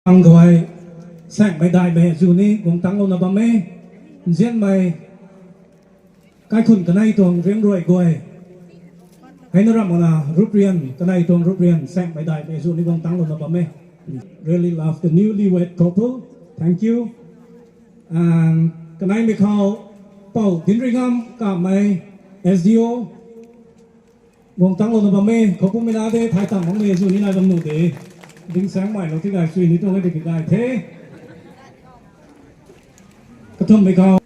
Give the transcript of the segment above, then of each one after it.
Ang gọi sang bài đại bè dù ni cũng tăng lâu là bà mê diễn bài cái khun cái này tuồng riêng rồi gọi hay nó làm là rút riêng cái này tuồng rút riêng sang bài đại bè dù ni cũng tăng lâu là bà mê. Really love the newlywed couple. Thank you. And cái này mình khao bảo tiến riêng âm cả mày SDO cũng tăng lâu là bà mê có cũng mình đã để thay tạm bóng mê dù ni này bằng nụ để đứng sáng mãi nó thì đại suy nghĩ tôi cái việc đại thế cái thông mấy câu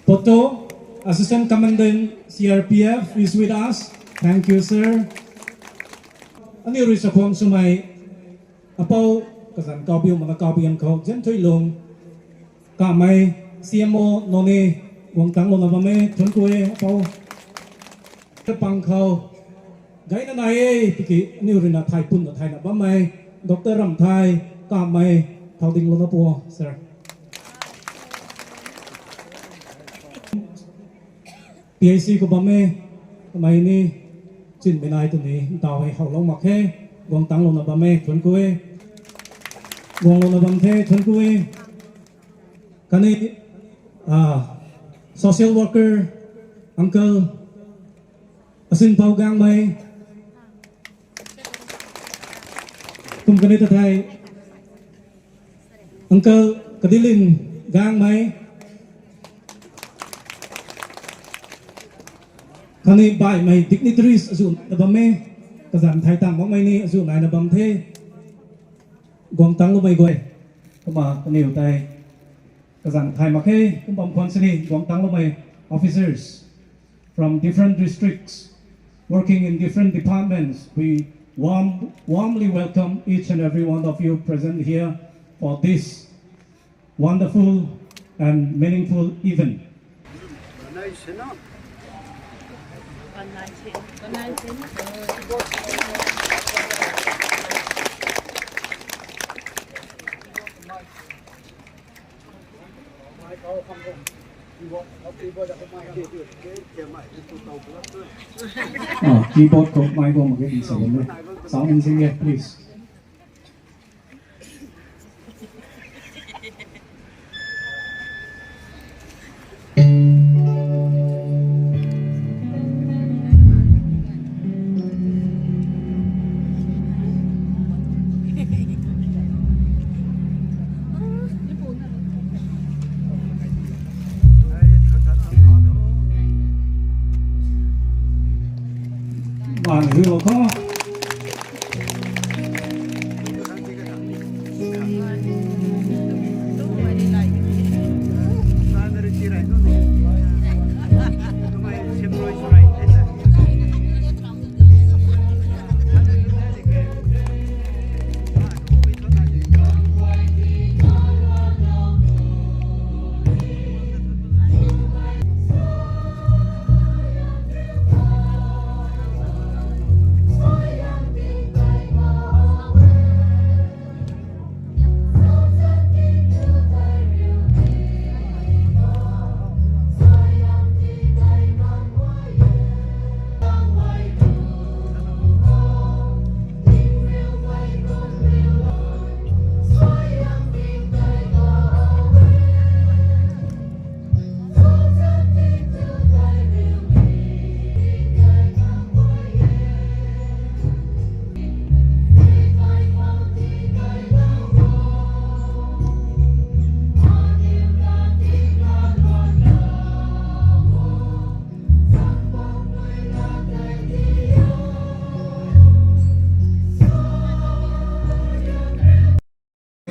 Poto Assistant Commandant CRPF is with us. Thank you, sir. Anh yêu rồi sao số mày Apau cái dàn cao biểu mà cao biểu câu dân thuê lùng cả mày CMO none quảng tăng luôn là bà mẹ thuần quê Apau cái bằng câu cái này thì cái nhiều người là thai pun là thai là bấm mày doctor làm thai cả mày thao đình luôn đó po sir. PAC của bấm mày ni chuyện bên này tụi này tao hay học long mặc he quăng tăng luôn là bấm thuần quê quăng luôn là bấm thuần quê cái này social worker uncle xin bao gang mày cùng cái này thật hay uncle kadilin gang mày cái này bài mày dignitaries dùng là bấm mê cái giảm thái tạm bóng mày này dùng này là bấm thế quăng tăng lúc mày gọi mà cái nhiều tay cái giảm thái mặc hết cũng bấm quan sĩ quăng tăng lúc mày officers from different districts working in different departments. We warmly welcome each and every one of you present here for this wonderful and meaningful event. Keyboard code mic một cái gì sử dụng đây. Sound engineer, please. Bạn hiểu không?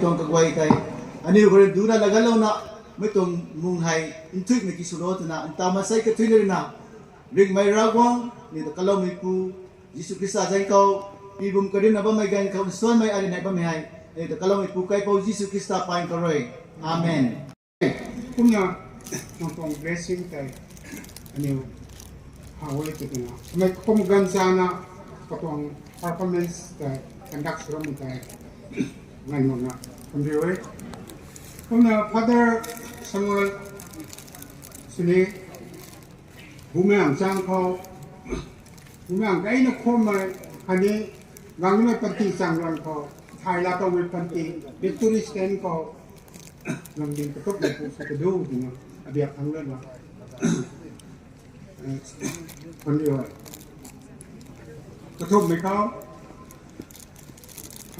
Tong kagway kay ani ko duna lagalaw na may tong munghay intuit na kisulot na ang tamasay ka tuloy na ring may ragwang ni kalaw may ku Jesus Christ sa ikaw ibum ka din na ba may gan ka son may ali na ba may hay ni kalaw may ku kay pa Jesus Christ pain ka roy amen. Kung nga tong blessing kay ani haway ko na may kumugan sana katong performance kay conduct from kay ngayon na kumbiwe kung na Father Samuel sini bumayang sang ko bumayang kay na ko may hani gangin na pati sang ran ko Thai la to will panti victory stand ko lang din ketuk di pu sekedu dengan abiak anglen lahคนเดียวกระทบไหมเขา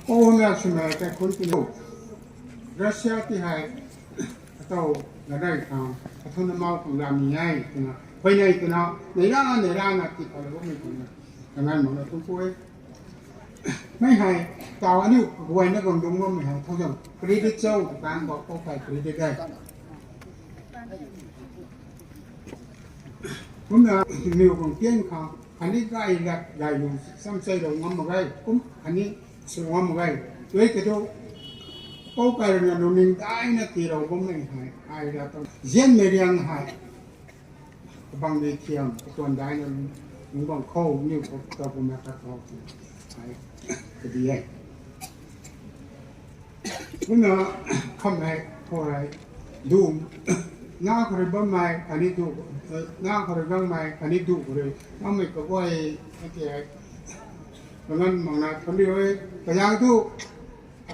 โอ้แม่ใช่ไหมแต่คนที่รู้รัสเซียที่ให้เต้าละได้ทางกระทบน้ำมันของเรามีไงนะไปไหนกันเนาะในร้านนะที่เขาเรียกว่าไม่ถึงนะดังนั้นมันต้องพูดไม่ให้เต่าอันนี้รวยนักลงทุนว่าไม่ให้เท่าไหร่เครดิตเจ้าการบอกเขาไปเครดิตได้ผมเนี่ยมีของเกี้ยนเขาอันนี้ก็ไอ้แบบใหญ่อยู่ซ้ำใส่เรางอมมาไว้ผมอันนี้สวมมาไว้ด้วยกระโดดเขาไปเรียนรู้นิ่งได้นะที่เราผมไม่ให้ไอ้เราต้องเย็นไม่เรียนให้บางทีเทียมตัวได้นะมึงบอกเขานี่ผมตัวผมไม่ตัดออกไอ้ก็ดีไอ้ผมเนี่ยทำไมพอไรดูน้าคนบ้านใหม่อันนี้ดูน้าคนบ้านใหม่อันนี้ดูเลยน้าไม่ก็ว่าไอ้เจ้าเพราะงั้นมองนะคนเดียวแต่ยังดู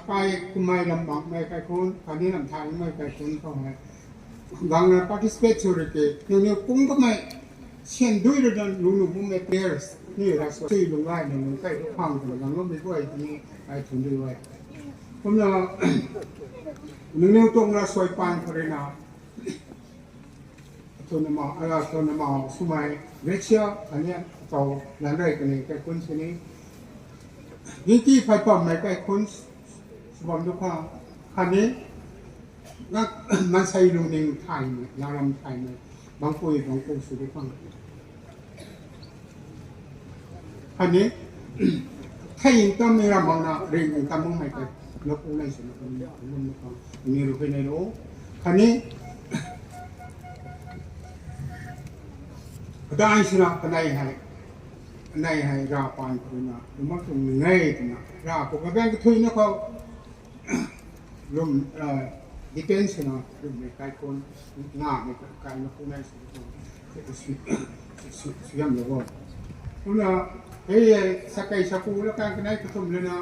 ไปคุณไม่ลำบากไม่ใครคนอันนี้ลำทางไม่ใครคนเขาไงบางนะ participate ช่วยกันเนี่ยกุ้งก็ไม่เช่นด้วยเรื่องลุงลุงไม่ players นี่เราช่วยลุงไว้เนี่ยลุงใกล้ทุกห้องแต่บางลุงไม่ด้วยที่ไอ้ทุนด้วยผมเนี่ยลุงเนี่ยตรงเราช่วยปันคนนะtournament su mai Grecia ania tàu lan rai kan cái kun sini yiki phai pam mai kai kun bom du kha khani nak man sai lu ning thai la ram thai mai bang pui su du khang khani thai tam ni ram bang na ring tam mong mai kai lo ku lai su ni ru pe nei lo khaniได้สินะในให้ราปานคนนะมันคงง่ายนะราปกติก็ทุยนะเขาลมdepends นะลมในกายคนงาในกายนักคนในสุดก็สุดยอดเลยว่าคุณนะเฮ้ยสักไอ้สักกูแล้วกันได้ก็ทำเลยนะ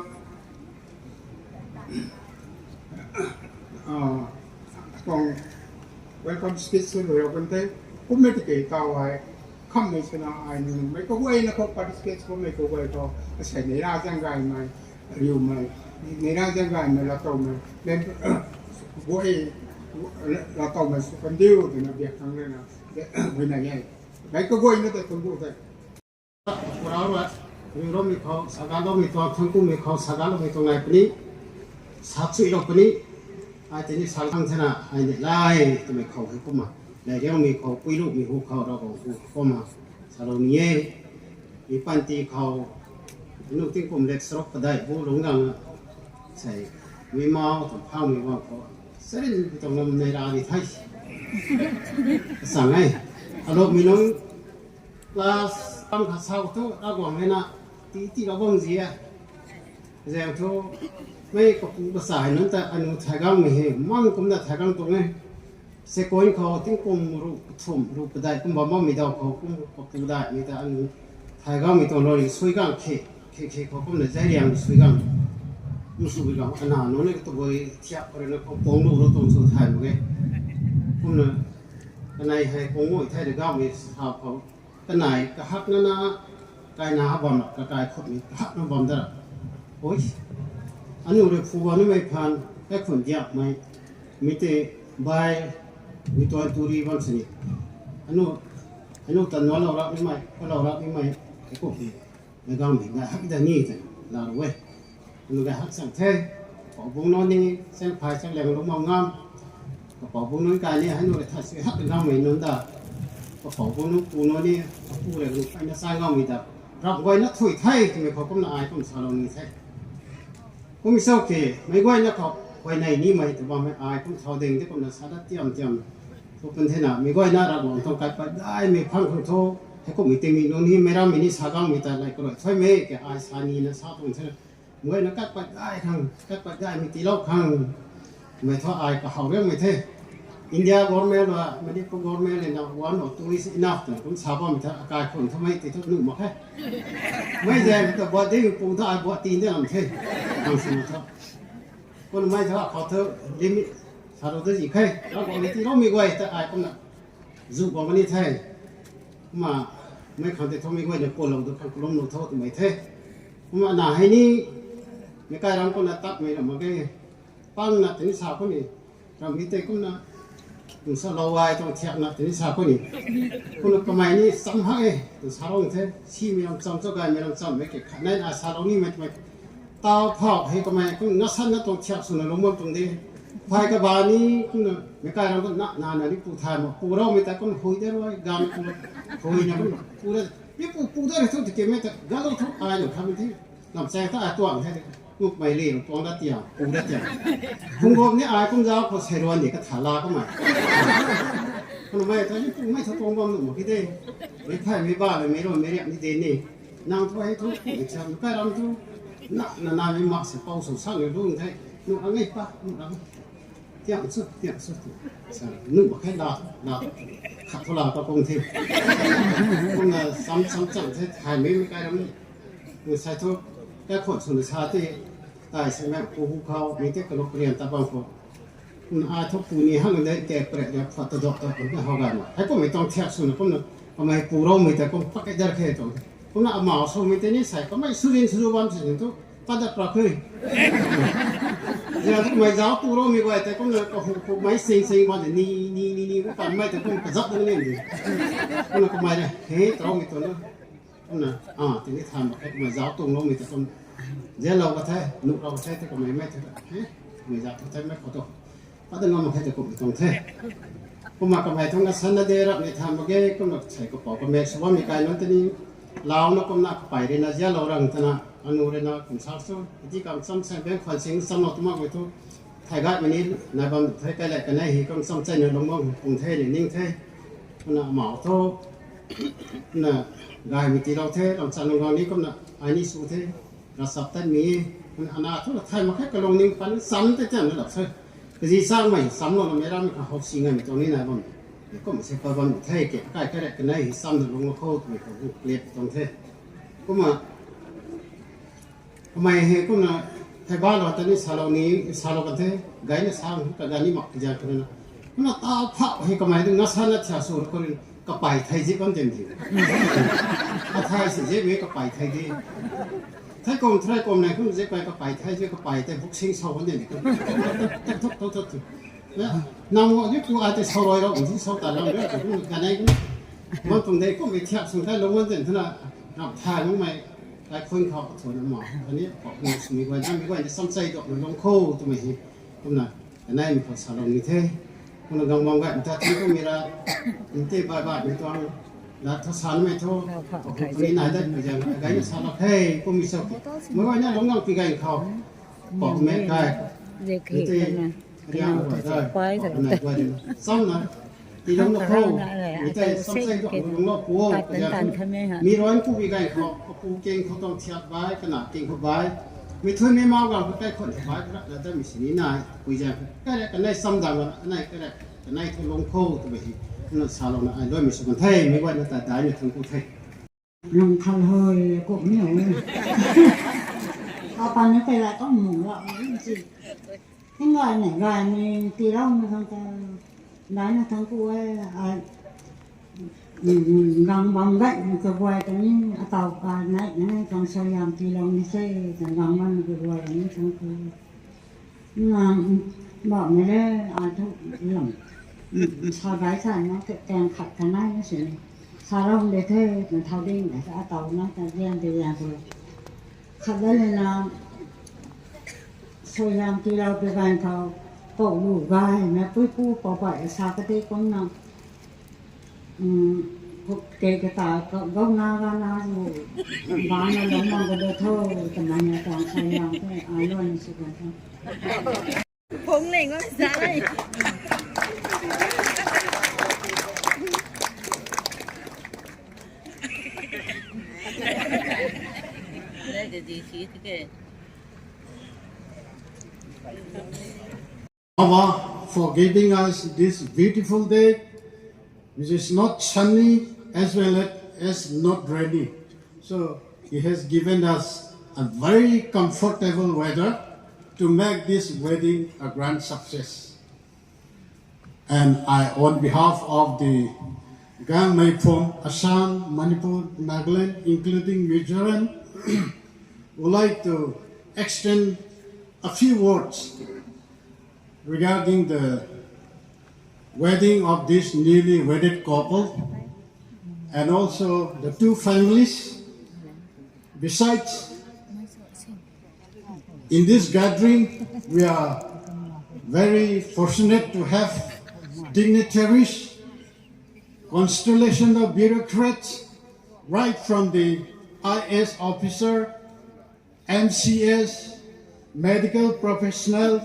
ต้อง welcome speech เลยเราเป็นเต้ผมไม่ติดเกาไว้คำนี้ชนะไอ้หนึ่งไม่ก็ว่านะเขา participate ก็ไม่ก็ว่าเขาใช้ในราชการไหมเรียวไหมในราชการไหมเราต้องไหมเล่นว่าเราต้องไหมสุขันดิวถึงจะเบียดทางเลยนะไม่ไหนยัยไม่ก็ว่านะแต่ต้องพูดแต่เราว่าเรามีเขาสักการเรามีตัวทั้งคู่มีเขาสักการเรามีตัวไหนปนี้สักสิ่งเราปนี้ไอ้ที่นี่สักครั้งชนะไอ้เนี่ยไล่ตัวไม่เขาให้กูมาแต่เดี๋ยวมีเขาปุยลูกมีหูเขาเราก็มาสารมีมีปันตีเขาลูกที่ผมเล็กสลบก็ได้ผู้หลงดังใส่มีเมาถึงข้าวมีว่าเขาเส้นตรงนั้นในร้านนี่ไทยสั่งไงอารมณ์มีน้องลาตั้งข้าวเช้าทุกระหว่างนั้นที่เราบ้องเสียแต่ทุกไม่ก็ภาษานั้นแต่อนุไทยกังไม่เห็นมั่งก็ไม่ไทยกังตรงนี้เสกคนเขาทิ้งกุมรูปทุ่มรูปได้กุมบ่มีดาวเขากุมก็ปูได้มีแต่อันไทยก็มีตัวน้อยสวยกันเคเขากุมเลยใจเรียงสวยกันมุสุบิกันอันนั้นโน่นนี่ก็ตัวเทียบอะไรนะเขาปองดูรถตรงสุดท้ายมั้งกุมเนี่ยอันไหนให้ปองโง่ไทยเด็กก็มีสภาพเขาอันไหนก็ฮักนั่นนะกายหน้าบอมก็กายขดนี่ฮักนั่นบอมได้โอ้ยอันนี้เราฟูวันนี้ไม่ผ่านแค่คนเดียวไม่มีแต่ใบมีตัวตุรีวันสิอันนู้นตันวันเรารับไม่ไหมเพราะเรารับไม่ไหมไอ้พวกนี้ไม่ต้องมีการหักแต่นี่แต่เราเว้ยอันนู้นการหักสังเทปอบุ้งนอนนี่เส้นพายเส้นแหลมลงมองงามปอบุ้งนอนการนี่ให้นู้นทัศน์หักเป็นงามเหมือนนั้นได้ปอบุ้งนู้นปูนอนนี่ปูเลยลูกไอ้เนี่ยสร้างงามมีแต่รับไว้นักถุยไทยที่ไม่เขาก็น่าอายก็สารนี่ไทยก็มีเศร้าเกย์ไม่ไว้นักเขาไว้ในนี้ไหมแต่ว่าไม่อายก็เขาเด้งที่ก็น่าสาดเตรียมทุกคนเท่านั้นมีก้อยน่ารักบอกต้องการไปได้มีพังคนโตให้ก็มีเต็มมีโน่นนี่ไม่รับมีนี่สากังมีแต่อะไรก็เลยช่วยไม่แกอายสานีนะสาตุนเท่านั้นเมื่อนักกัดไปได้ครั้งกัดไปได้มีตีเล่าครั้งไม่ท้ออายก็เขาเรื่องไม่เท่ India government và medical government là one or two is enough thì cũng sao mà mình cáiคนทำไมติดทุกหนุ่มมาแค่ไม่ใช่แต่บอดี้ปูท่าบอตีนได้ลำเท่ทางสิ่งนั้นคนไม่ใช่เขาเธอลิมิตถ้าเราจะจีใครเราบอกที่เราไม่ไหวแต่ไอ้คนน่ะจู่บอกวันนี้เท่มาไม่เขาจะทำไม่ไหวเนี่ยปวดลงตัวเขาล้มลงเท่าตัวไม่เท่มาหนาให้นี่ไม่กล้าเราคนน่ะตัดไม่หรอกมาแค่ปั้งน่ะถึงสาวคนนี้เราไม่เตะคนน่ะถึงสาววายต้องเทียบน่ะถึงสาวคนนี้คนละกมัยนี้ซ้ำให้ถึงสาวเราเท่ชี้มีลำซ้ำเจ้าการมีลำซ้ำไม่เก็บขันนั่นอาสาวเรานี่ไม่ตาเผาให้กมัยก็นักสั้นนักต้องเทียบส่วนลงมาตรงนี้ภายกับบานี้ก็ไม่กล้าเราก็นานนี่ปูทานปูเราไม่แต่ก็คุยได้ด้วยกามคุยเนี่ยมันปูได้นี่ปูได้ทุกที่เก็บไม่แต่ก็เราทุกอะไรอยู่ทำที่ลำแสงถ้าตัวใช่ลูกไม่เลี้ยงตัวนัดเดียวปูนัดเดียวคงบอกนี่อะไรก็จะพอใช้รวนเนี่ยก็ถาลาก็มาคนไม่ตอนนี้ไม่ถ้าตรงบ้านหนูคิดได้ไม่ไพ่ไม่บ้าเลยไม่รู้ไม่เรียกนี่เดนนี่นางตัวให้ทุกอย่างฉันก็รำทุกนานไม่มักเสียเป้าสุดสั้นเลยรุ่งไทยนู่นอะไรปะนู่นอะไรเที่ยงสุดนู่นบอกให้ลาขัดทุลาประกงทีคนน่ะซ้ำจังที่ถ่ายไม่ไกลแล้วนี่มือใส่ทุกแค่ขดสุนทรที่ตายใช่ไหมปูเขามีแต่กระโหลกเรียนตาบางคนคุณอาทุกปูนี่ห้างได้แก่เปรตเนี่ยฝัดตะดอกตะคนก็เขากันให้ก็ไม่ต้องเทียบสุนคนน่ะทำไมปูเราไม่แต่ก็พักได้แค่ตรงคนน่ะมาเอาไม่แต่นี่ใส่ก็ไม่สุรินทร์สุวรรณสิ่งทุกปัจจัยปลาคือเนี่ยไม่จ้าปูเราไม่ไหวแต่ก็เนี่ยก็หุบไม่สิงวันนี่ก็ปั่นไม่แต่ก็กระซับตรงนี้เลยคนน่ะก็ไม่ได้เฮ้ยเราไม่ตัวนั้นคนน่ะทีนี้ทำแบบไม่จ้าตรงเราไม่แต่คนเดี๋ยวเราก็ใช้นุเราก็ใช้แต่ก็ไม่ใช่เฮ้ยไม่จ้าใช้ไม่ขอตัวเพราะแต่เราไม่ใช่แต่ก็ไม่ต้องใช้ผมมาก็ไม่ต้องการสันนิษฐานในทางเมื่อกี้ก็มาใช้กระเป๋าก็ไม่สวมมีการนั่นทีนี้เราเนี่ยก็นักไปเรียนนะเจ้าเราเรื่องท่านะอนุเรียนนะคุณสาวส่วนที่การซ้ำใช้เป็นความสิ่งซ้ำเราต้องมาไว้ทุกไทยกัดวันนี้ในบางไทยใกล้แหลกกันได้เห็นก็ซ้ำใช้ในลงมองกรุงเทพนิ่งเทนะหมอโทนะกายวิธีเราเทลำสั่งลงนี้ก็นะอันนี้สู้เทกระสับตันมีอนาคตไทยมาแค่กระลงนิ่งปันซ้ำแต่เจ้าระดับเท่ก็จะสร้างใหม่ซ้ำเราไม่ได้ไม่เขาสิ่งอะไรตรงนี้นะบางก็ไม่ใช่ปบางไทยเก็บใกล้แหลกกันได้ซ้ำลงมาโคตรไม่เขาเรียบตรงเทก็มาทำไมเฮก็นะไทยบ้านเราตอนนี้สาเรากันเทไกเนี่ยสร้างกันได้นี่หมักจะกันนะก็น่าตาเผาเฮก็ไม่ถึงนักสร้างนักชาสูรคนก็ไปไทยจีกันเต็มที่ไทยสิเจ๊เวก็ไปไทยดีไทยกรมไหนคุณเจ๊ไปก็ไปไทยเจ๊ก็ไปแต่พวกชิงชาวคนเดียวนี่ทุกแล้วนำว่ายุคอาจจะชาวเราที่ชาวตาเราเนี่ยแต่คุณกันไหนคุณมันตรงไหนก็ไม่เทียบสุดท้ายลงวันเดียวเท่านั้นเราถ่ายลงมาหลายคนเขาถอดหมออันนี้บอกมีวันจะซ้ำใจดอกมันลงโค้ตัวไม่เห็นคุณน่ะอันนั้นมีภาษาเรานี่เท่คุณกำลังมองว่าแต่ที่ก็มีละอินเตอร์บ้านมีตัวแล้วถ้าสารไม่โทษคนนี้นายได้ไปยังไงเนี่ยสารเฮ้ยก็มีสักเมื่อวันนี้ลงน้ำปีกันเขาบอกแม่ได้อินเตอร์เรียงหัวได้บอกนายว่าดีซ้ำนะที่ลงน้ำโค้มีแต่ซ้ำใจดอกลงน้ำปูมีร้อยผู้ปีกันเขาปูเก่งเขาต้องเทียบไว้ขนาดเก่งเขาไว้มีทุนไม่มากกันใกล้คนไว้แล้วได้มีสิ่งนี้นายคุยกันก็ได้กันได้ซ้ำดังกันนายก็ได้กันได้ทุนลงโค้ตัวไปนั่นสาวเราเนี่ยด้วยมีสกุลไทยไม่ว่าแต่ได้อยู่ทั้งกูไทยลงคันเฮยก็ไม่เอาเอาปันนี้ไปละต้องหมุนละจริงทั้งงานไหนงานมีตีร่องมาทางการได้นะทั้งกูไอ้รังบังได้ก็ไว้ตรงนี้เตาการไหนนะตอนสยามตีร่องนี่ใช่แต่รังมันก็ไว้ตรงนี้ทั้งกูงานบอกไม่ได้ทุกหลังsau đấy là nó kèm khạch cái này nó sẽ sau đó để thế mình thao đi để cho tàu nó ta gian từ nhà rồi khạch đấy là sau làm thìเราไปกันเขาปลูกดูใบนะปุ้ยปูปอใบซาก็ได้ก็นั่งเกยกระต่ายก็งาอยู่บ้านเราล้มมันก็เดือดเท่าแต่มันยังต้องใช้ยางก็อร่อยสุดเลยครับผงเหล่งว่าใช่ได้จะดีชีที่เกิดเอาบ่ for giving us this beautiful day, which is not sunny as well as not rainy. So He has given us a very comfortable weather to make this wedding a grand success. And I, on behalf of the Gang Mai from Assam, Manipur, Nagaland, including Mizoram, would like to extend a few words regarding the wedding of this newly wedded couple and also the two families. Besides, in this gathering, we are very fortunate to have dignitaries, constellation of bureaucrats, right from the IS officer, MCS, medical professionals,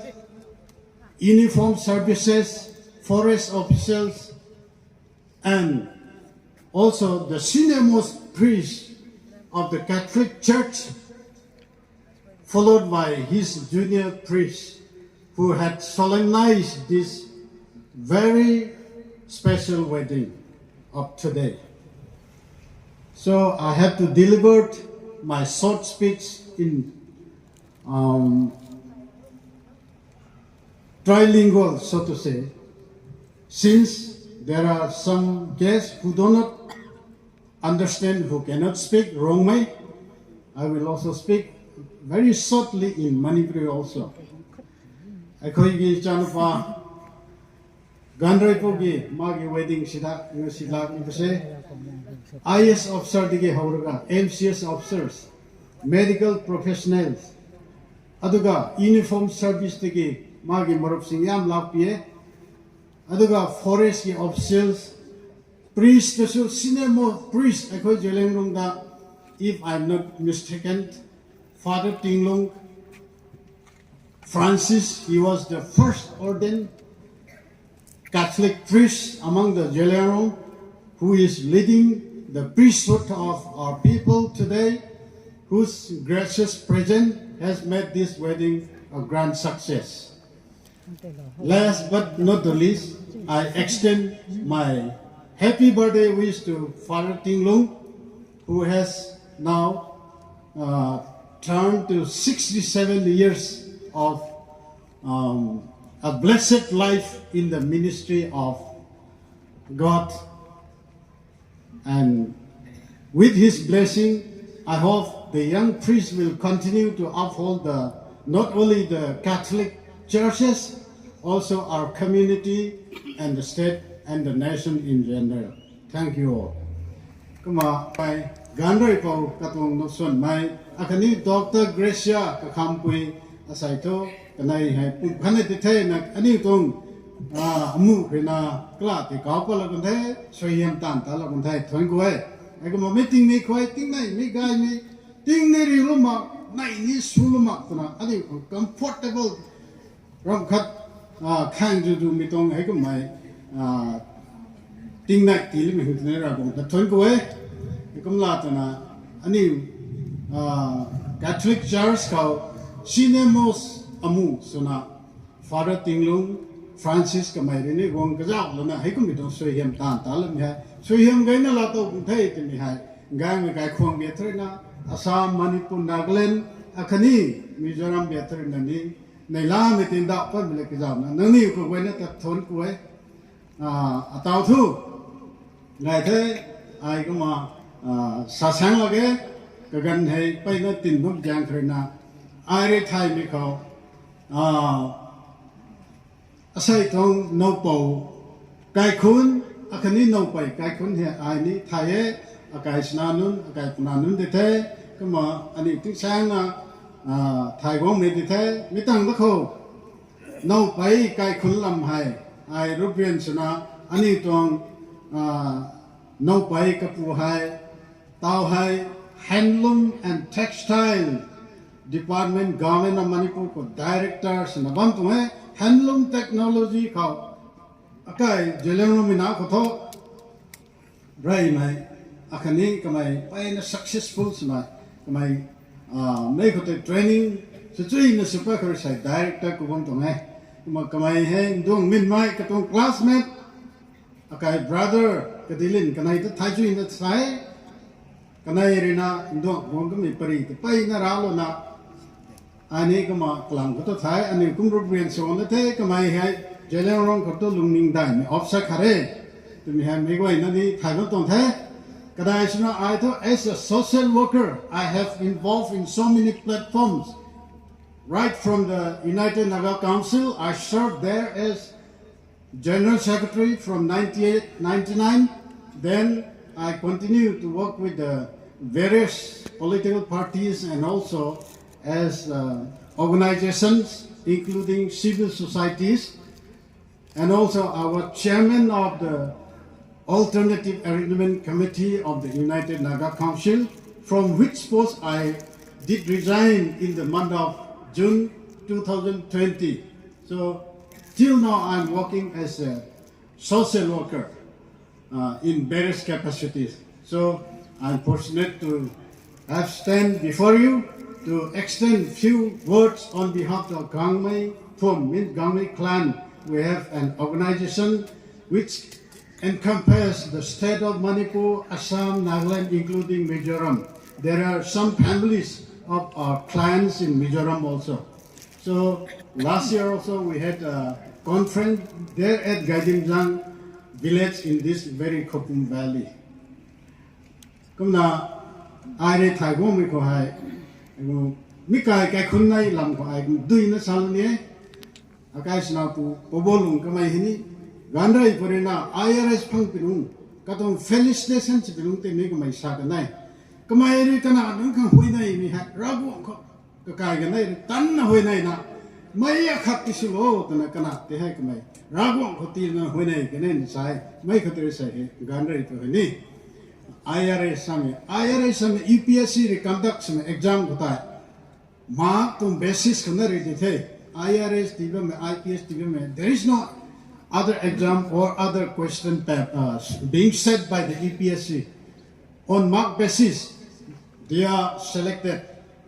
uniform services, forest officials, and also the senior-most priest of the Catholic Church, followed by his junior priest, who had solemnized this very special wedding of today. So I have to deliver my short speech in trilingual, so to say, since there are some guests who do not understand, who cannot speak Rongmei. I will also speak very shortly in Manipuri also. Akoigi chanupa Gandrai pogi magi wedding sida ibase IS officer dige hauraga MCS officers, medical professionals, aduga uniform service dige magi marup sing yam lapie, aduga forest officials, priest, the senior priest, Akoi Jelengrungda, if I'm not mistaken, Father Tinglung Francis, he was the first ordained Catholic priest among the Jelengrung, who is leading the priesthood of our people today, whose gracious presence has made this wedding a grand success. Last but not the least, I extend my happy birthday wish to Father Tinglung, who has now turned to 67 years of a blessed life in the ministry of God. And with his blessing, I hope the young priest will continue to uphold not only the Catholic churches, also our community and the state and the nation in general. Thank you all. Kuma by Gandrai Pau Katong Noson, my Akani Dr. Gracia Kakampui Asaito, and I have Panetite Nak Anitong Amu Rina Klati Kaupalagunte, Soyam Tanta Lagunte, Tongwe. I go meeting me quite think me guy me, think nearly Ruma, Nai Suluma, I think comfortable rum cut kind to do me tong Hegum my ting nak ti lim hin ne ra bong ta thon ko e kum la ta na ani Catholic Church ka sinemos amu suna Father Tinglung Francis ka mai ne gong ka ja lo na he kum mi dong soi hem tan ta lam ha soi hem gai na la to bung thai ti mi hai gang me gai khong be thre na Assam Manipur Nagaland akhani Mizoram be thre na ni nei la me tin da pa me le ka ja na nang ni ko we na ta thon ko e tao thu ngày thế ai cũng mà sa sáng là cái gần hay bây giờ tìm bút giang thời na ai đấy thay mi khẩu say thong nấu bầu cái khun akani nấu bày cái khun hè ai ní thay ấy cái snanun cái punanun thế cái mà anh ấy tiếng sáng là thay quang mình thế mi tăng bất khâu nấu bày cái khun làm hay ai rút viên suna anh ấy toàn nấu bày cái phụ hay tao hay handloom and textile department government of Manipur ko director suna bam tu hai handloom technology khao akai Jelengrung mina ko tho rai mai akani kamai pai na successful suna kamai mai ko training so chui na super ko sai director ko bam tu hai มากำไมให้ดวงมินไม้กระตรง classmate อากาย brother กระดิลินกันในตัวไทยจุยนัดใส่กันในเรน่าดวงผมก็มีปริตไปน่ารักแล้วนะอันนี้ก็มากลางก็ตัวไทยอันนี้กุ้งรูปเรียนส่วนนั้นเท่ก็ไม่ให้เจริญร้องก็ตัวลุงนิ่งได้ไม่ออฟสักอะไรตัวมีให้ไม่ไหวนั่นนี่ไทยก็ต้องเท่ก็ได้ฉันI thought as a social worker I have involved in so many platforms right from the United Naga Council I served there as General Secretary from 1999 then I continued to work with the various political parties and also as organizations including civil societies and also our chairman of the Alternative Arrangement Committee of the United Naga Council from which post I did resign in the month of June 2020. So till now I'm working as a social worker in various capacities. So I'm fortunate to have stand before you to extend few words on behalf of Gangmei from Gangmei clan. We have an organization which encompasses the state of Manipur, Assam, Nagaland, including Mizoram. There are some families of our clans in Mizoram also. So last year also we had a conference there at Gaidimjang village in this very Khopum Valley. Come now, I read Thaigo Mikohai. Mikai Kakunai Lam I do in the Salone. A guy's now to Pobolum Kamahini. Gandrai Purina, IRS Punkilum, Katon Felicitation to Bilum to make my Sakanai. Kamai Kana, Duncan Huinai, we had Rabu Kakanai, Tanna Huinaina, Maya Kapisulo, Tanakana, the Hakamai, Rabu Kotina Huinai, and inside, make a Teresa, Gandrai Purini. IRS Summit, IRS Summit, EPSC conduct some exam to that. Mark on basis canary detail. IRS development, IPS development. There is no other exam or other question being set by the EPSC. On mark basis, they are selected.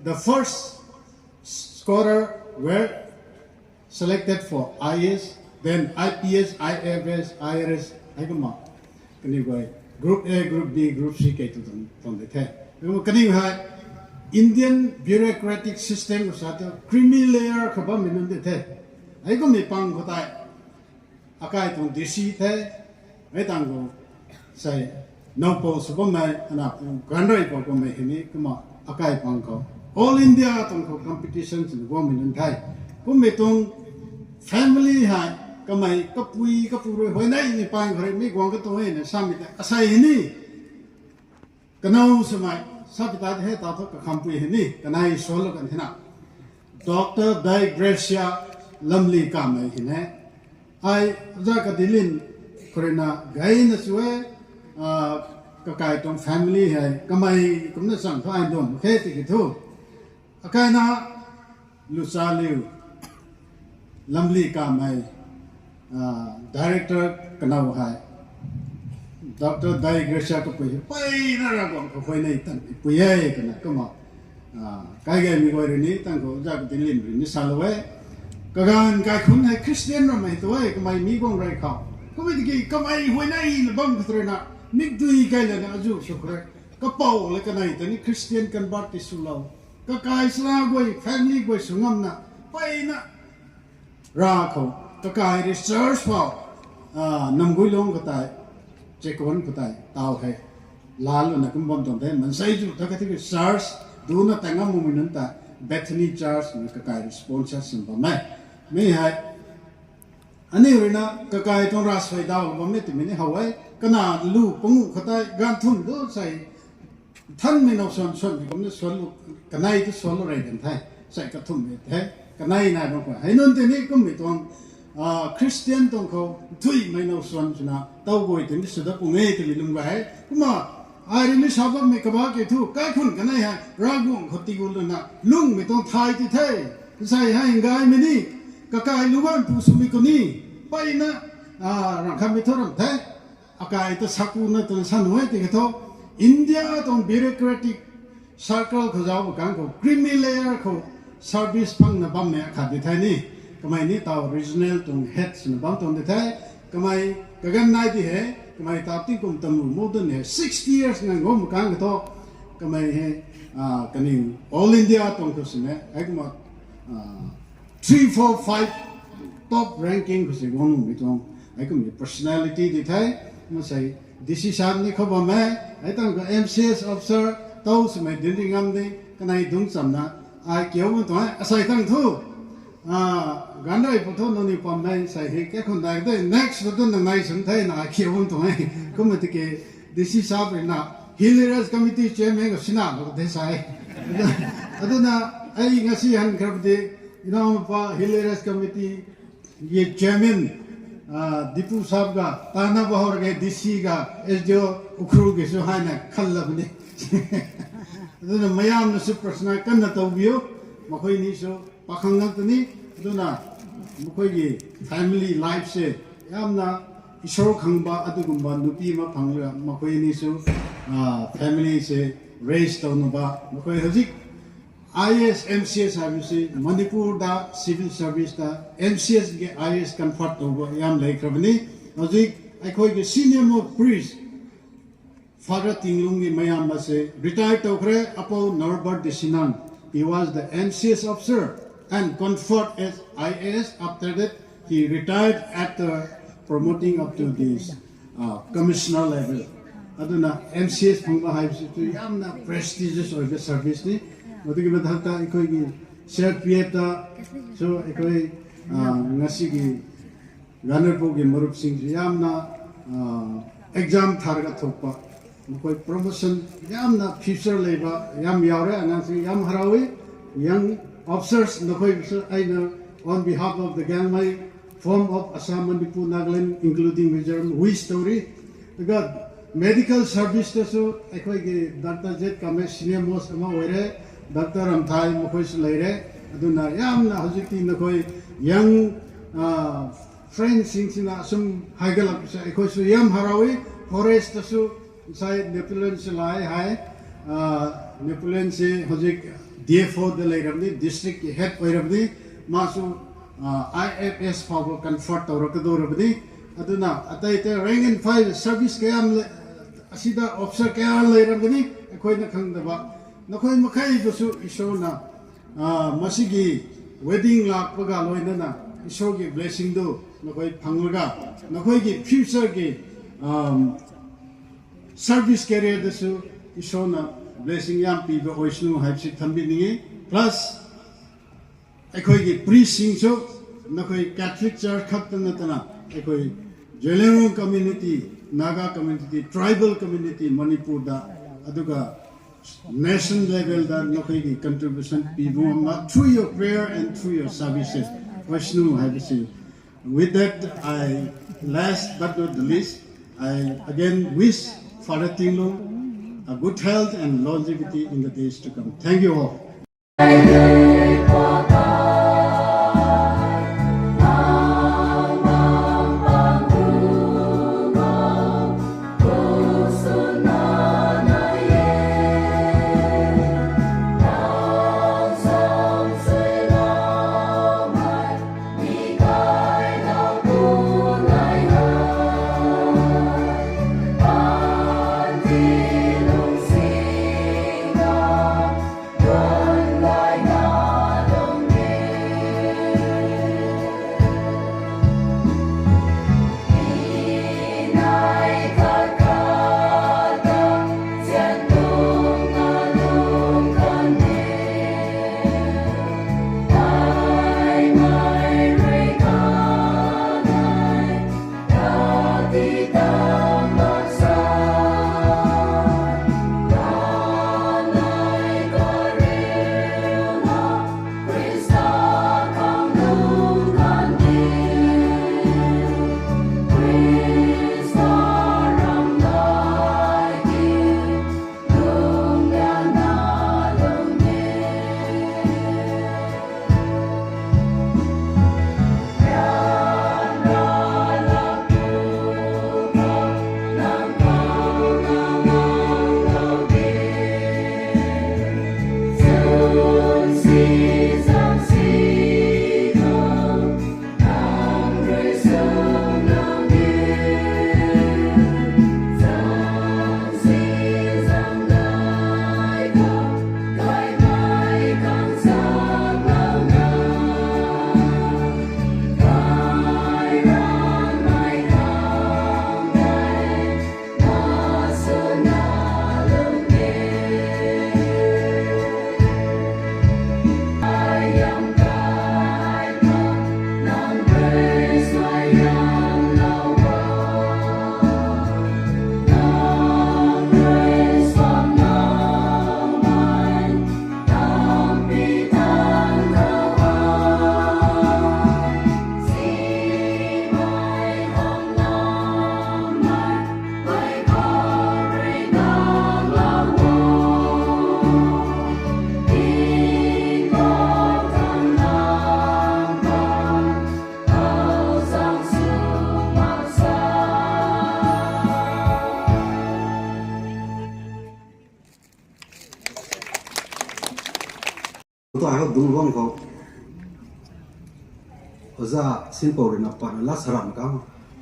The first scorer were selected for IS, then IPS, IFS, IRS, Group A, Group B, Group C, from the test. Indian bureaucratic system was at a creamy layer of the test. I go me pang hotai. Akai on DC te, I tango say no post for my and up Gandrai for me, come on, Akai panko. All India tonko competitions in women and Thai. Pumetong family high, Kamai, Kapui, Kapuru, when I pang me go to win a summit. Asai Kanao Samai, Sabitat head out of a company, Kanai Solo and Hina. Dr. Digressia Lumley Kame Hine. I Zakadilin Korina Gain as well, Kakaiton family, Kamai, Kumnasan, fine dome, Katie too. Akana Lusaliu Lumley Kame, Director Kanawahai. Dr. Digressia Kapuy, Painaragon, Kapuinatan, Puye, come on. Kaya mi go rini, tango Zakadilin, Nisalaway. Kagan Kakun had Christian Romate away, my Migong right cow. Come with the come when I in the bunk trena, Nick do ye Gailan Azu, so correct. Kapo like a night, any Christian can bat is so low. Kakai Slagway, family boy Sungamna, Paina Rako, Kakai research for Nambulong Katai, Chekon Katai, Tao Hay, Lal and a Kumbon them, and say to Takati SARS, do not tanga muminanta, Bethany Charles, and Kakai sponsors and Bamai. May I Anirina Kakai to Rasway down, Bametimini Hawaii, Kana, Lu, Pungu, Katai, Gantum, those say 10 minutes on Sun, become the swallow, Kanai to swallow right and tie, Sakatum, Kanai, I don't know. I don't think it on Christian Tonko, 2 minutes on Suna, Taugo, and this is the Pumate, Lumbai, come on. I really shall make a bucket too. Kakun, can I have Ragun, Hotigulana, Lung, we don't tie the tail. Say, hang guy mini, Kakai Luan, Pusumikoni, Paina, Rakamitoram, Akai, the Sakuna to the Sun waiting at all. India on bureaucratic circle, Kazao, Gango, creamy layer, service pang na bam me akaditani. ก็ไม่นี่ตาว regional ตรง head สนบางตรงเด็กก็ไม่ก็กันนายที่เหก็ไม่ตาวที่กุมตำรวจโมเดิร์นเห60 years งั้นงมกันก็ต้องก็ไม่กันนี่ all India ตรงก็สิเนี่ยไอ้ก็มา3, 4, 5 top ranking ก็สิงงไม่ตรงไอ้ก็มี personality ที่ไทยมันใส่ decision นี่เขาบอกไหมไอ้ต้องก็ MCS officer ต้องสมัยเดินงามดีก็ในดุงสำนักไอ้เกี่ยวมันตัวไอ้ใส่ตั้งทุกกันได้พอทุนนี่ปั๊มไม่ใส่ให้แค่คนใดได้ next ตัวนั้นในสังเทน่ะเกี่ยวมันตัวไอ้ก็มันที่เกี่ย decision เป็นน่ะ Hilarious committee chairman ก็สินะก็ได้ใส่ಅದು ನಾ I ngasi han krabde ina pa Hilarious committee ye chairman Dipu sahab ga tana bahor ge DC ga SDO ukhru ge so haina khallabni adu na mayam na su prashna kanna tawbiyo makhoi ni so pakhang nak ni adu na makhoi ge family life se yamna ishor khangba adu gumba nupi ma phangla makhoi ni so family se raise tawna ba makhoi hajik IAS MCS service Manipur da civil service da MCS ge IAS convert to yam lai krabani hojik akhoi ge senior mo priest Father Tinglung ge mayam ma se retired to khre apo Norbert Desinan he was the MCS officer and conferred as IAS after that he retired at the promoting up to this commissioner level aduna MCS phangba haibse to yamna prestigious or the service ni 어떻게 보면 하다 이거기 셰프에다 저 이거의 나시기 라너보기 머릅싱 야암나 exam 타르가 톡바 거의 promotion 야암나 future 레바 얌 야오레 안나시 얌 하라위 young officers 너거의 아이나 on behalf of the Gangmai form of Assam Manipur Nagaland including Mizoram we story because medical service to 이거기 Dr. Z Kame senior most ama 오래 Dr. Ramthai Mukhois Laire, Aduna Yam Haziki Nakoi, young friends in some Hagalap, Ekosu Yam Harawi, Forest Tasu, Side Napoleon Salai High, Napoleon Se Hozik, DFO the Lairabni, district head Wairabni, Masu IFS Power Comfort or Rokadorabni, Aduna, Ataita rank and file service Kayam Asida officer Kayam Lairabni, Equina Kandaba. नखोई मखाई दोसु ईश्वरना मसीगी wedding लापगा लोइनना ईश्वर की blessing दो नखोई फंगलगा नखोई की फ्यूचर की सर्विस कैरियर दोसु ईश्वरना ब्लेसिंग याम पीबे ओइसनु हाइपसि थंबिनिगे प्लस एखोई की प्रीसिंग सो नखोई कैथलिक चर्च खतनतना एखोई Zeliang community Naga community tribal community Manipur दा अदुगा national level that Nokai contribution through your prayer and through your services. Vishnu have seen. With that, I last but not the least, I again wish Father Tinglung a good health and longevity in the days to come. Thank you all. dung rong ko oza simple rin apa na saram ka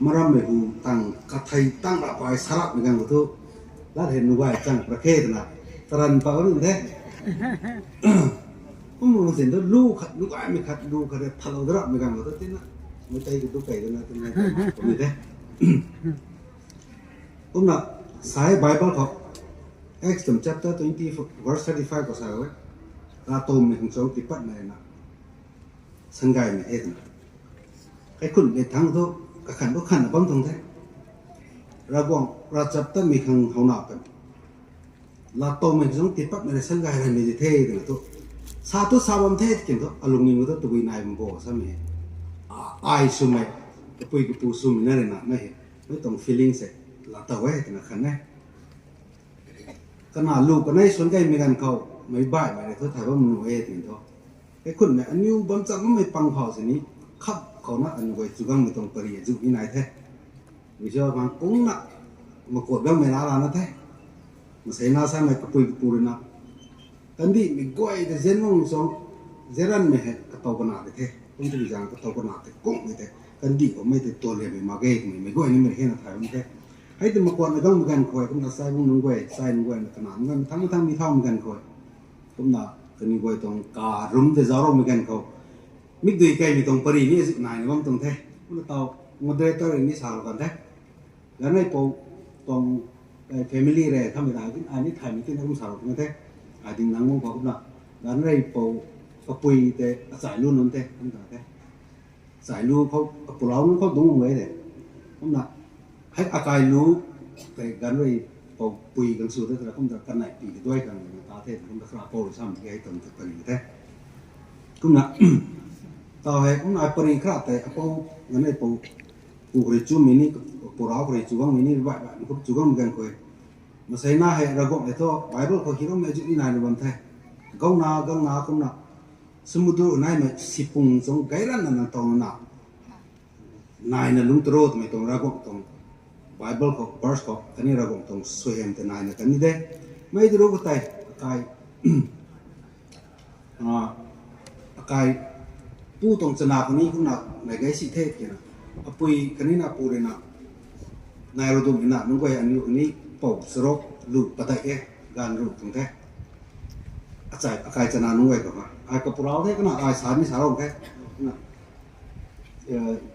maram me hu tang kathai tang ra pai sarak me gang tu la hen nu bai chang prakhet na taran pa un de um sen do lu khat lu ai me khat lu khat thalo dra me gang tu tin na me tai du kai na tin na me de na sai bible ko Exodus chapter 20 verse 35 ko sa we la tom me hung so ti pat na na sangai me he na cái khuẩn về thang thôi cả khăn bốc khăn là băng thong thế ra quăng ra chập tất mình hàng hậu nạp là tàu mình giống tiếp bắt mình sân gai này mình thế thì thôi sao tôi sao bấm thế kiểu thôi alung mình tôi tụi này mình bỏ sao mình ai sum mày cái bụi cái bù sum này nè mày mới tổng feeling sẽ là tàu ấy thì là khăn này cái nào lù cái này xuống cái mình ăn cầu mấy bài mày thôi thải vào mình nuôi thì thôi cái khuẩn này anh yêu bấm chậm nó mới bằng họ gì ní khắpเขานะอันไว้จุกังไม่ต้องปริยจุกินไหนแท้วิชาบางกุ้งนะมากดแบบไม่น่ารักนะแท้มาใส่หน้าใส่ไม่กระปุยกระปุยนะกันดีมีก้อยแต่เจนมงสองเจรันไม่เห็นกระตอกระนาดแท้ผมจะวิจารณ์กระตอกระนาดแต่กุ้งไม่แท้กันดีก็ไม่แต่ตัวเลี้ยไม่มาเกยไม่ก้อยนี่ไม่เห็นอะไรไม่แท้ให้แต่มากดไม่ต้องมีการคอยผมจะใส่พวกนุ่งก้อยใส่นุ่งก้อยขนาดนั้นทั้งมีเท่ามีการคอยผมน่ะกันนี่ก้อยตรงการุมแต่จารมีการเขามิดดูไกลมีตรงปรินี่สินายว่าตรงเท่มันเตาโมเดลตัวนี้สาวกันเท่แล้วในปูตรงแฟมิลี่เลยทำไม่ได้ที่อันนี้ถ่ายมีที่นักสาวกันเท่อาจจะนั่งมองพอคุณละแล้วในปูก็ปุยแต่สายลู่นั่นเท่คุณละเท่สายลู่เขาปูเราเขาดุ้งไว้เลยคุณละให้อากาศลู่แต่กันเลยปูปุยกันสุดแล้วคุณจะกันไหนปีด้วยกันตาเท่คุณจะคลาปูซ้ำที่ให้ตรงจุดปริเท่คุณละต่อให้ผมนายปริคราแต่พองั้นไอ้ปูปูกระจุมินี่ปูเรากระจุกังมินี่บ่ายมันก็จุกังเหมือนกันคุยมาใส่หน้าให้ระกอบไอ้ท่อไบเบิลเขาคิดว่าไม่จุนี่นายในวันไทยก้าวนาก้มนาสมุดนายมันสิปุ่งสงไกรันนั่นตรงนั้นนายนั่นลุงตรอดไม่ตรงระกอบตรงไบเบิลเขา verse เขาอันนี้ระกอบตรงสวยงามแต่นายนั่นกันนี่เด้ไม่ได้รู้ก็ตายกายปูตรงสนาคนนี้คุณนักในไกสิเทศกันนะปุยคนนี้นะปูเลยนะนายเราดูนะนุ่งก้อยอันนี้ปอบสรกลูกปะตะเอะการลูกตรงแท้อาจารย์อากายจะนานุ่งก้อยกับมาอายกับปูเราแท้ก็นะอายสารนี่สารองแท้นะ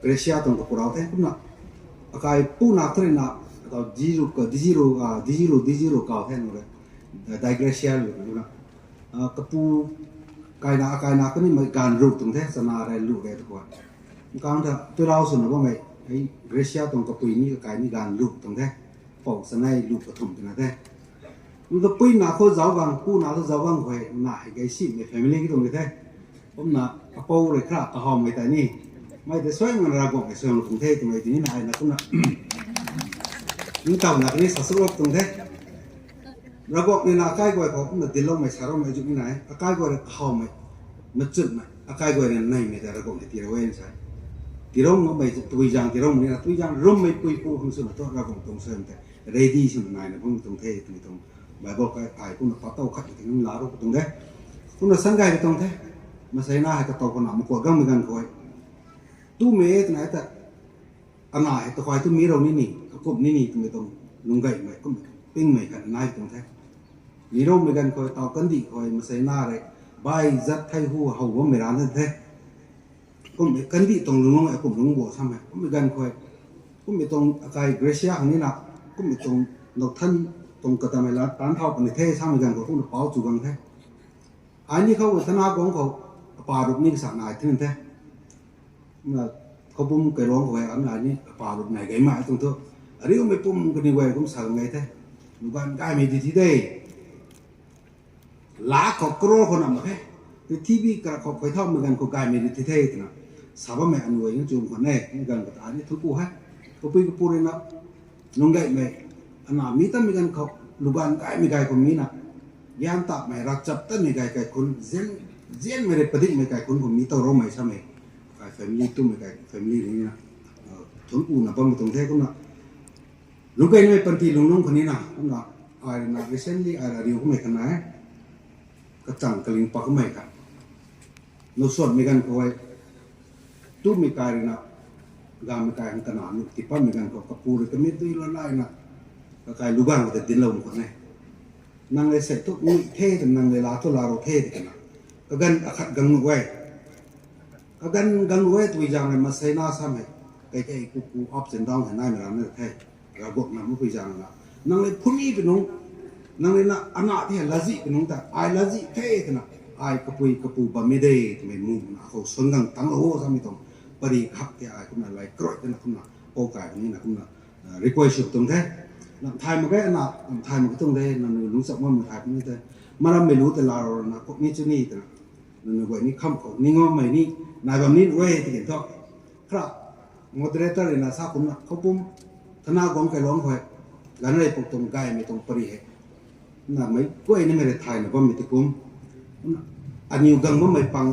เกรเซียตรงกับปูเราแท้คุณนะอากายปูนักเทรนนะต่อดิจิโร่เก่าแท้นู่นเลยไดเกรเซียอยู่นะกับปูกายนาก็นี่มันการรูปตรงแท้สนาอะไรรูปอะไรทุกคนการถ้าตัวเราส่วนว่าไงไอ้เรเซียตรงกับปุยนี่กายนี่การรูปตรงแท้ปอกสนายรูปกระทุ่มตรงนั้นแท้มันก็ปุยนาเขาเจ้าบางผู้นาเขาเจ้าบางหอยนาไอ้ไก่สิในแฟมิลี่ที่ตรงนี้แท้ผมน่ะกระเป๋าเลยครับกระหอมไม่แต่นี่ไม่แต่สวยมันระบบไอ้ส่วนตรงแท้ตรงนี้ที่นี่นายนะคุณน่ะนี่เก่าหนักนี่สัสรบตรงแท้ระบบนี่นาใกล้กว่าเขาผมน่ะดิลลงไม่สารไม่จุดนี่ไหนใกล้กว่าเขาไม่มันจุดไหมใกล้กว่าเนี่ยไม่ไม่แต่ระบบเนี่ยตีเราเองใช่ตีเราไม่ตุยจางตีเราไม่นะตุยจางร่มไม่ปุยปูผมสุดตัวระบบตรงเสริมแต่เรดี้สุดนายนะผมตรงเท่ตรงใบบอกไอ้ผมน่ะปัตเต้าขัดถึงน้ำลาเราตรงเท่ผมน่ะสังเกตตรงเท่มาใส่หน้าให้กระโตคนหนามาขวดก็เหมือนกันคอยตู้เมย์ตรงไหนแต่อันไหนตัวคอยตู้มีเรานี่กระกบนี่ตรงตรงลุงไก่ไม่ก็ปิ้งไม่ขัดนายตรงเท่มีร่มเหมือนกันคอยต่อกันดีคอยมาใส่หน้าเลยใบจัดไทยหัวเขาว่าไม่ร้านนั่นแท้ก็มีกันดีตรงลุงไอ้ผมลุงบัวทำไมก็มีกันคอยก็มีตรงอากาศเกรเซียคนนี้นะก็มีตรงนกท่านตรงกระตาไม่รัดตานเท่ากันในเท่ทำเหมือนกันก็ต้องเป่าจุกันแท้อันนี้เขาธนาของเขาป่ารุกนี่สานายที่นั่นแท้เมื่อเขาปุ่มไก่ร้องเขาไว้อันนี้ป่ารุกไหนไก่มาตรงเถอะอันนี้ก็ไม่ปุ่มกันนี่ไว้ก็สั่งไงแท้ลูกบ้านได้ไม่ดีที่ได้ลาขอบกรอคนนั้นมาแค่ที่พี่กระขอบไปท่อมเหมือนกันก็กลายเป็นที่เท่ๆนะสาวแม่อันวยยังจูงคนแน่เหมือนกันกับอันนี้ทุกผู้ฮะก็ปีก็พูดเลยนะน้องไก่แม่อันนั้นมีตั้งเหมือนกันเขาลูกบ้านไก่ไม่ไก่คนนี้นะยันตับแม่รักจับตั้งไม่ไก่คนเจนไม่ได้ปฏิไม่ไก่คนผมมีตัวร้องไม่ใช่ไหมไก่แฟมิลี่ตุ้มไม่ไก่แฟมิลี่นี้นะทุนอูน่ะป้อมตรงเท่ก็นะลูกไก่ไม่เป็นที่ลุงน้องคนนี้นะผมนะอะไรนะ recently อะไรเรื่องก็ไม่ขนาดกระจังกระลิงปากก็ไม่ครับ เราส่วนมีกันคอยตู้มีการนะกามมีการขนาดนี้ที่ป้ามีกันก็กระปูเลยก็ไม่ได้ละลายนะก็กลายลูกบ้านก็จะดิ้นรนคนนี้นั่งเลยเสร็จทุกมื้อเท่แต่นั่งเลยลาทุลาเราเท่กันนะก็กันขัดกังไว้ก็กันกังไว้ตัวอย่างเลยมาใส่หน้าซ้ำให้ไอ้กูอัพเส้นดาวเห็นได้ไหมล่ะเนี่ยเท่เราบอกนะไม่คุยจังละนั่งเลยพุ่งอีเป็นน้องนั่งเลยนะอันนั้นที่ลาจิเป็นน้องแต่ไอ้ลาจิเท่กันนะไอ้กระปุยบะไม่ได้ทำไมมุ่งนะเขาสนกันตั้งโอ้ซ้ำไม่ต้องปริขับที่ไอ้คุณอะไรกรอยกันนะคุณนะโอกาสนี้นะคุณนะรีควอร์ตรงแท้ไทยมันก็อันนั้นไทยมันก็ต้องได้นั่นรู้สักว่ามันไทยมันได้มันเราไม่รู้แต่เรานะพวกนี้จุนี่แต่นั่นวันนี้คำของนี่ง้อใหม่นี่นายแบบนี้เว้ยที่เห็นท้อครับมอเตอร์เตอร์เลยนะทราบผมนะเขาปุ่มธนากรไก่ร้องคอยแล้วอะไรพวกตรงไก่ไม่ตรงปริเหตุน่ะไม่ก็อันนี้ไม่ได้ไทยนะว่าไม่ติดกุมอันนี้กังว่าไม่ปัง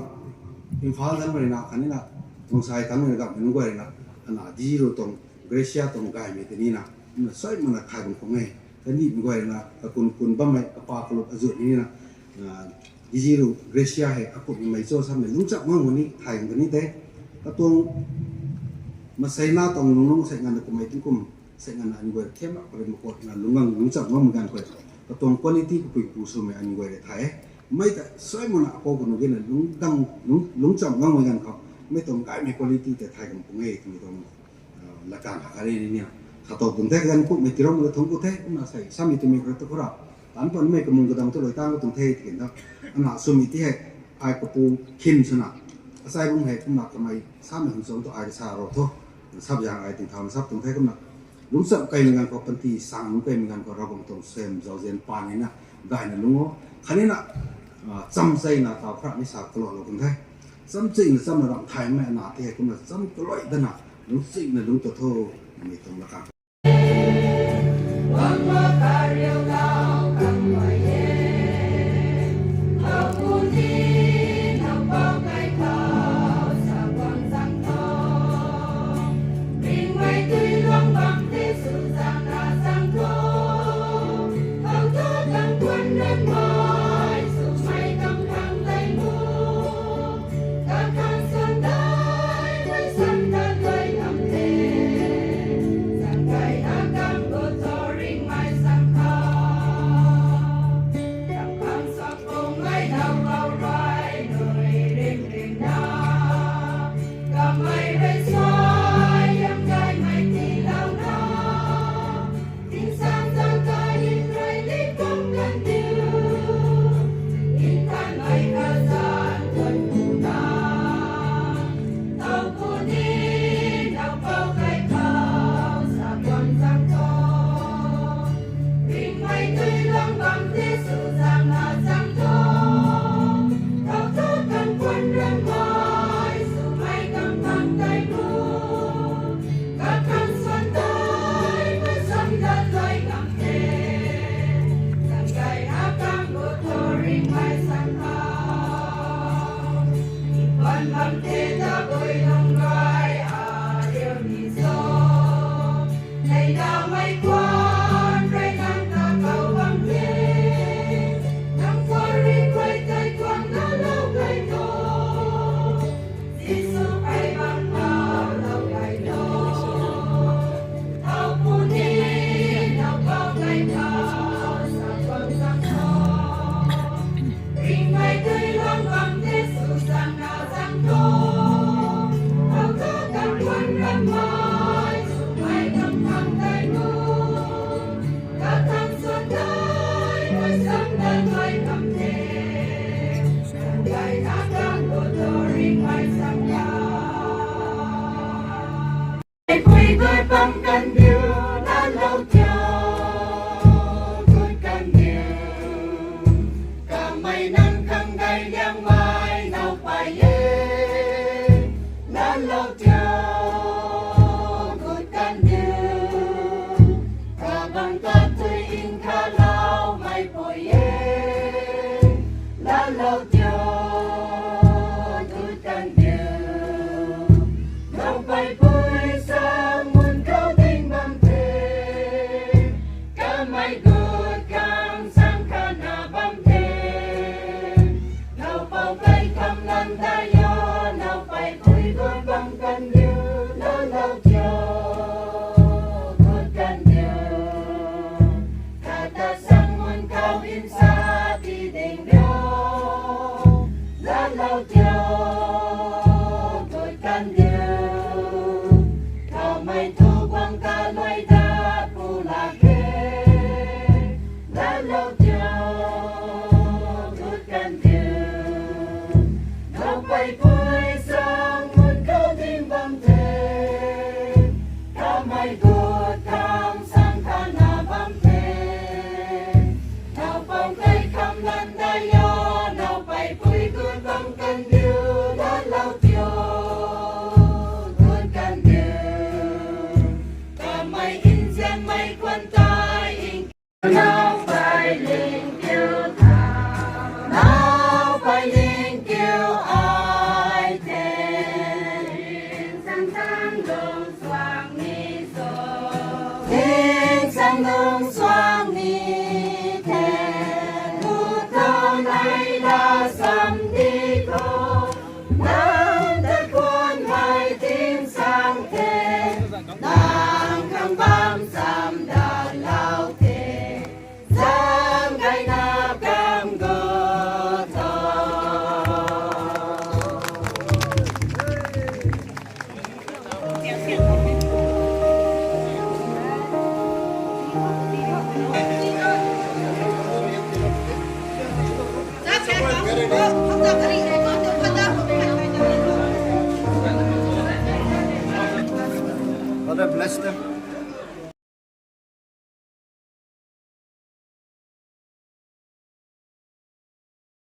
อินฟ้าทั้งเลยนะอันนี้นะตรงสายทั้งเลยกับมันก็เลยนะอันนั้นดีรู้ตรงเกรเซียตรงไก่ไม่ติดนี่นะมันใส่มันนะไทยมันคงไงแต่นี่มันก็เลยนะคุณบ้าไม่ปากกลบอจุดนี่นะดีรู้เกรเซียให้คุณไม่โจ้ซ้ำเลยรู้จักมั่งวันนี้ไทยกันนี้แต่ก็ตรงมาใส่หน้าตรงลุงใส่งานตรงไม่ถึงกุมใส่งานอันนี้ก็เข้มอะไรมาก่อนนะลุงรู้จักมั่งเหมือนกันก็ก็ตรงคุณภาพก็ไปกู้ส่วนอันนี้ก็เลยไทยไม่แต่ใส่มันอะพอคนนู้นนะลุงจับมั่งเหมือนกันครับไม่ตรงไก่ไม่คุณภาพแต่ไทยกันคงไงที่ตรงหลักการอะไรเนี่ยถ้าตัวตรงแท้กันพวกไม่ติดรองเลยทั้งกูแท้ก็มาใส่ซ้ำอยู่ตรงนี้ก็ต้องรับตอนไม่กำลังกระดังตัวเลยตั้งก็ตรงเทเห็นครับอันนั้นสมิติให้ไอ้กระปูขินชนะใส่บุ้งให้ก็มาทำไมซ้ำถึงสองตัวไอ้สาวเราทั่วซับอย่างไอ้ถึงทำซับตรงเทก็มาลุงสับไก่เหมือนกันก็เป็นที่สั่งลุงไก่เหมือนกันก็เราบางตรงเซมเจ้าเซียนปานนี่นะได้นะลุงว่าคันนี้นะจำใจนะตาพระนิสาตลอดเราตรงเทจำใจนะจำระดับไทยแม่นาที่ให้ก็มาจำตลอดนั่นนะลุงสิ่งนะลุงตัวโตไม่ตรงละกัน Hãy subscribe cho kênh Ghiền Mì Gõ để không bỏ lỡ no